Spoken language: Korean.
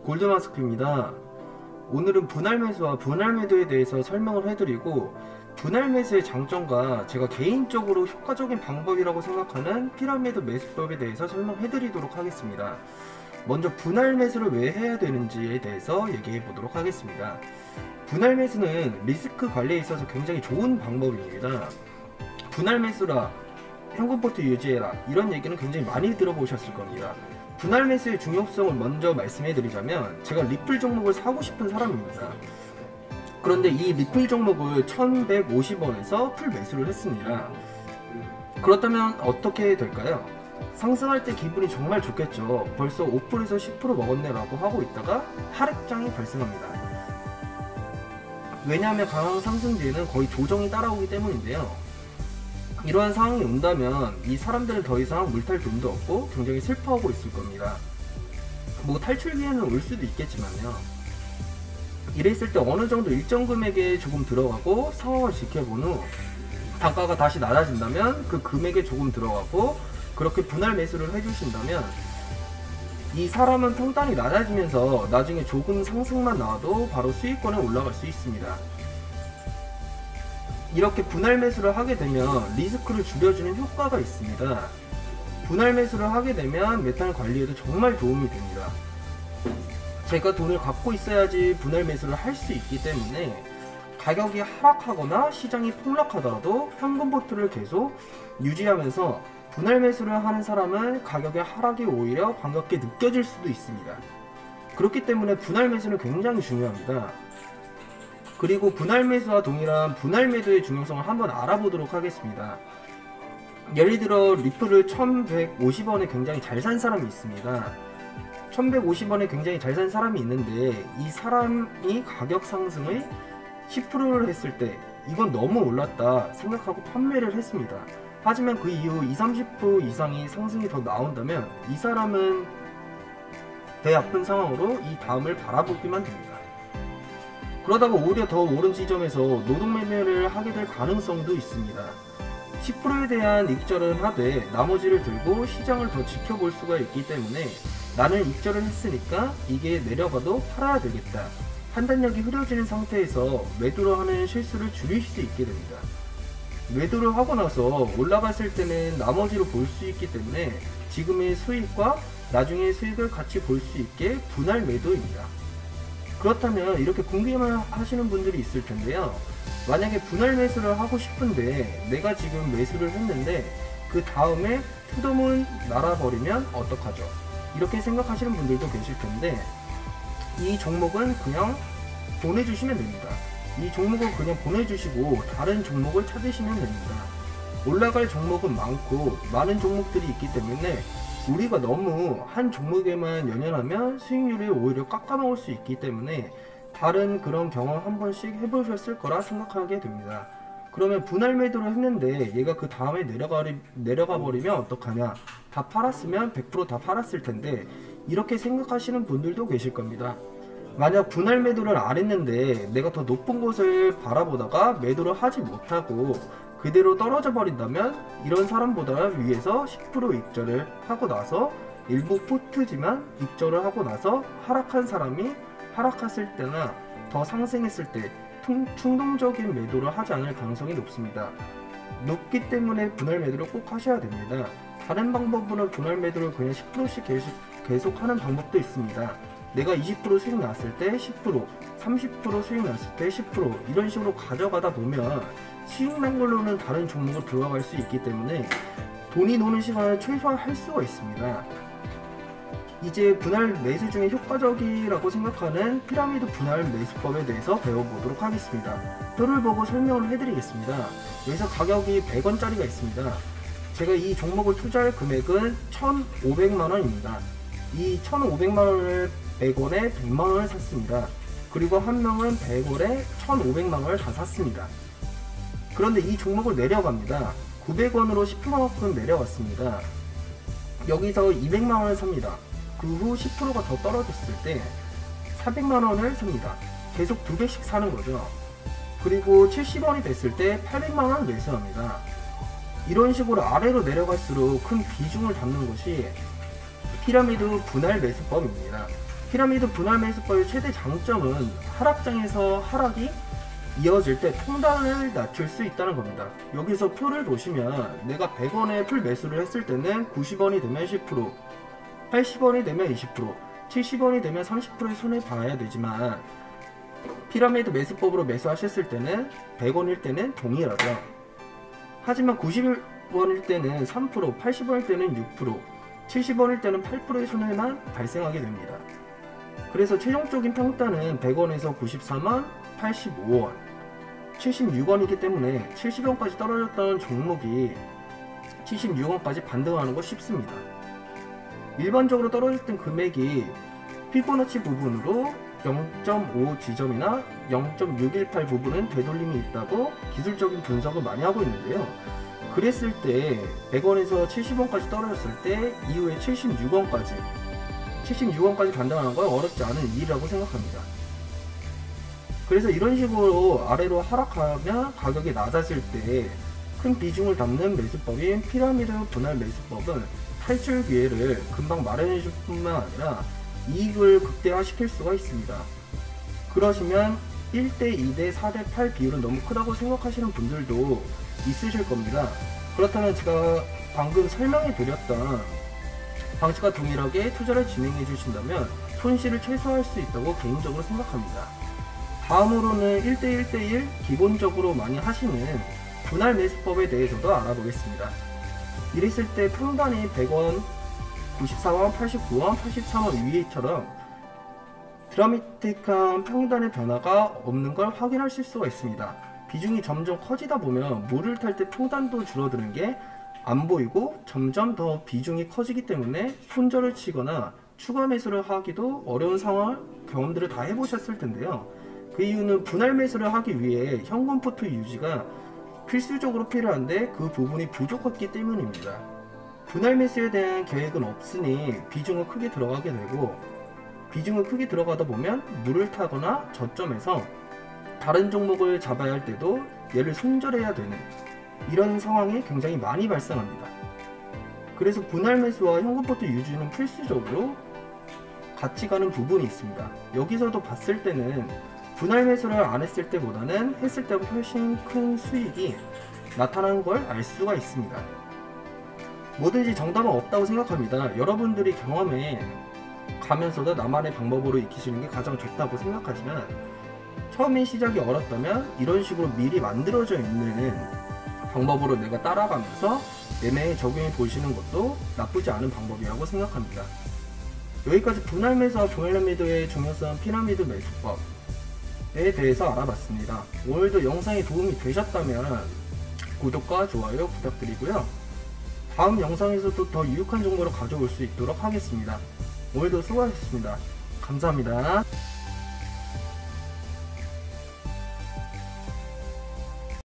골드마스크입니다. 오늘은 분할 매수와 분할 매도에 대해서 설명을 해드리고, 분할 매수의 장점과 제가 개인적으로 효과적인 방법이라고 생각하는 피라미드 매수법에 대해서 설명해드리도록 하겠습니다. 먼저 분할 매수를 왜 해야 되는지에 대해서 얘기해 보도록 하겠습니다. 분할 매수는 리스크 관리에 있어서 굉장히 좋은 방법입니다. 분할 매수라, 현금 포트 유지해라, 이런 얘기는 굉장히 많이 들어보셨을 겁니다. 분할 매수의 중요성을 먼저 말씀해 드리자면, 제가 리플 종목을 사고 싶은 사람입니다. 그런데 이 리플 종목을 1150원에서 풀 매수를 했습니다. 그렇다면 어떻게 될까요? 상승할 때 기분이 정말 좋겠죠. 벌써 5%에서 10% 먹었네 라고 하고 있다가 하락장이 발생합니다. 왜냐하면 강한 상승 뒤에는 거의 조정이 따라오기 때문인데요. 이러한 상황이 온다면 이 사람들은 더 이상 물탈 돈도 없고 굉장히 슬퍼하고 있을 겁니다. 뭐 탈출 기회는 올 수도 있겠지만요. 이랬을 때 어느 정도 일정 금액에 조금 들어가고 상황을 지켜본 후 단가가 다시 낮아진다면 그 금액에 조금 들어가고, 그렇게 분할 매수를 해주신다면 이 사람은 평단이 낮아지면서 나중에 조금 상승만 나와도 바로 수익권에 올라갈 수 있습니다. 이렇게 분할 매수를 하게 되면 리스크를 줄여주는 효과가 있습니다. 분할 매수를 하게 되면 메탈 관리에도 정말 도움이 됩니다. 제가 돈을 갖고 있어야지 분할 매수를 할 수 있기 때문에 가격이 하락하거나 시장이 폭락하더라도 현금 포트를 계속 유지하면서 분할 매수를 하는 사람은 가격의 하락이 오히려 반갑게 느껴질 수도 있습니다. 그렇기 때문에 분할 매수는 굉장히 중요합니다. 그리고 분할 매수와 동일한 분할 매도의 중요성을 한번 알아보도록 하겠습니다. 예를 들어 리플을 1150원에 굉장히 잘 산 사람이 있습니다. 1150원에 굉장히 잘 산 사람이 있는데, 이 사람이 가격 상승을 10%를 했을 때 이건 너무 올랐다 생각하고 판매를 했습니다. 하지만 그 이후 20-30% 이상이 상승이 더 나온다면 이 사람은 배 아픈 상황으로 이 다음을 바라보기만 됩니다. 그러다가 오히려 더 오른 지점에서 노동매매를 하게 될 가능성도 있습니다. 10%에 대한 익절을 하되 나머지를 들고 시장을 더 지켜볼 수가 있기 때문에, 나는 익절을 했으니까 이게 내려가도 팔아야 되겠다, 판단력이 흐려지는 상태에서 매도를 하는 실수를 줄일 수 있게 됩니다. 매도를 하고 나서 올라갔을 때는 나머지로 볼 수 있기 때문에 지금의 수익과 나중의 수익을 같이 볼 수 있게 분할 매도입니다. 그렇다면 이렇게 궁금해 하시는 분들이 있을 텐데요. 만약에 분할 매수를 하고 싶은데 내가 지금 매수를 했는데 그 다음에 투덤은 날아버리면 어떡하죠? 이렇게 생각하시는 분들도 계실 텐데, 이 종목은 그냥 보내주시면 됩니다. 이 종목을 그냥 보내주시고 다른 종목을 찾으시면 됩니다. 올라갈 종목은 많고 많은 종목들이 있기 때문에 우리가 너무 한 종목에만 연연하면 수익률이 오히려 깎아먹을 수 있기 때문에 다른 그런 경험 한 번씩 해보셨을 거라 생각하게 됩니다. 그러면 분할 매도를 했는데 얘가 그 다음에 내려가 버리면 어떡하냐, 다 팔았으면 100% 다 팔았을 텐데, 이렇게 생각하시는 분들도 계실 겁니다. 만약 분할 매도를 안 했는데 내가 더 높은 곳을 바라보다가 매도를 하지 못하고 그대로 떨어져 버린다면, 이런 사람보다 위에서 10% 익절을 하고 나서 일부 포트지만 익절을 하고 나서 하락한 사람이 하락했을 때나 더 상승했을 때 충동적인 매도를 하지 않을 가능성이 높습니다. 높기 때문에 분할 매도를 꼭 하셔야 됩니다. 다른 방법으로 분할 매도를 그냥 10%씩 계속 하는 방법도 있습니다. 내가 20% 수익 났을 때 10%, 30% 수익 났을 때 10%, 이런 식으로 가져가다 보면 수익 난 걸로는 다른 종목으로 들어갈 수 있기 때문에 돈이 노는 시간을 최소화할 수가 있습니다. 이제 분할 매수 중에 효과적이라고 생각하는 피라미드 분할 매수법에 대해서 배워보도록 하겠습니다. 표를 보고 설명을 해드리겠습니다. 여기서 가격이 100원짜리가 있습니다. 제가 이 종목을 투자할 금액은 1,500만원입니다. 이 1,500만원을 100원에 100만원을 샀습니다. 그리고 한 명은 100원에 1,500만원을 다 샀습니다. 그런데 이 종목을 내려갑니다. 900원으로 10%만큼 내려갔습니다. 여기서 200만원을 삽니다. 그 후 10%가 더 떨어졌을 때 400만원을 삽니다. 계속 두 개씩 사는 거죠. 그리고 70원이 됐을 때 800만원 매수합니다. 이런 식으로 아래로 내려갈수록 큰 비중을 담는 것이 피라미드 분할 매수법입니다. 피라미드 분할 매수법의 최대 장점은 하락장에서 하락이 이어질 때 통단을 낮출 수 있다는 겁니다. 여기서 표를 보시면 내가 100원에 풀 매수를 했을 때는 90원이 되면 10%, 80원이 되면 20%, 70원이 되면 30%의 손해 봐야 되지만 피라미드 매수법으로 매수하셨을 때는 100원일 때는 동일하죠. 하지만 90원일 때는 3%, 80원일 때는 6%, 70원일 때는 8%의 손해만 발생하게 됩니다. 그래서 최종적인 평단은 100원에서 94만 85원, 76원이기 때문에 70원까지 떨어졌던 종목이 76원까지 반등하는 거 쉽습니다. 일반적으로 떨어졌던 금액이 피보나치 부분으로 0.5 지점이나 0.618 부분은 되돌림이 있다고 기술적인 분석을 많이 하고 있는데요. 그랬을 때 100원에서 70원까지 떨어졌을 때 이후에 76원까지 반등하는 건 어렵지 않은 일이라고 생각합니다. 그래서 이런 식으로 아래로 하락하면 가격이 낮아질 때 큰 비중을 담는 매수법인 피라미드 분할 매수법은 탈출 기회를 금방 마련해 줄 뿐만 아니라 이익을 극대화시킬 수가 있습니다. 그러시면 1대 2대 4대 8 비율은 너무 크다고 생각하시는 분들도 있으실 겁니다. 그렇다면 제가 방금 설명해 드렸던 방식과 동일하게 투자를 진행해 주신다면 손실을 최소화할 수 있다고 개인적으로 생각합니다. 다음으로는 1대 1대1 기본적으로 많이 하시는 분할 매수법에 대해서도 알아보겠습니다. 이랬을 때 평단이 100원, 94원, 89원, 83원 위에처럼 드라마틱한 평단의 변화가 없는 걸 확인하실 수가 있습니다. 비중이 점점 커지다 보면 물을 탈 때 평단도 줄어드는 게 안 보이고 점점 더 비중이 커지기 때문에 손절을 치거나 추가 매수를 하기도 어려운 상황 경험들을 다 해보셨을 텐데요. 그 이유는 분할 매수를 하기 위해 현금 포트 유지가 필수적으로 필요한데 그 부분이 부족했기 때문입니다. 분할 매수에 대한 계획은 없으니 비중을 크게 들어가게 되고 비중을 크게 들어가다 보면 물을 타거나 저점에서 다른 종목을 잡아야 할 때도 얘를 손절해야 되는 이런 상황이 굉장히 많이 발생합니다. 그래서 분할 매수와 현금 포트 유지는 필수적으로 같이 가는 부분이 있습니다. 여기서도 봤을 때는 분할 매수를 안 했을 때보다는 했을 때보다 훨씬 큰 수익이 나타나는 걸 알 수가 있습니다. 뭐든지 정답은 없다고 생각합니다. 여러분들이 경험해 가면서도 나만의 방법으로 익히시는 게 가장 좋다고 생각하지만 처음에 시작이 어렵다면 이런 식으로 미리 만들어져 있는 방법으로 내가 따라가면서 매매에 적용해 보시는 것도 나쁘지 않은 방법이라고 생각합니다. 여기까지 분할 매수와 분할 매도의 중요성 피라미드 매수법에 대해서 알아봤습니다. 오늘도 영상이 도움이 되셨다면 구독과 좋아요 부탁드리고요. 다음 영상에서도 더 유익한 정보를 가져올 수 있도록 하겠습니다. 오늘도 수고하셨습니다. 감사합니다.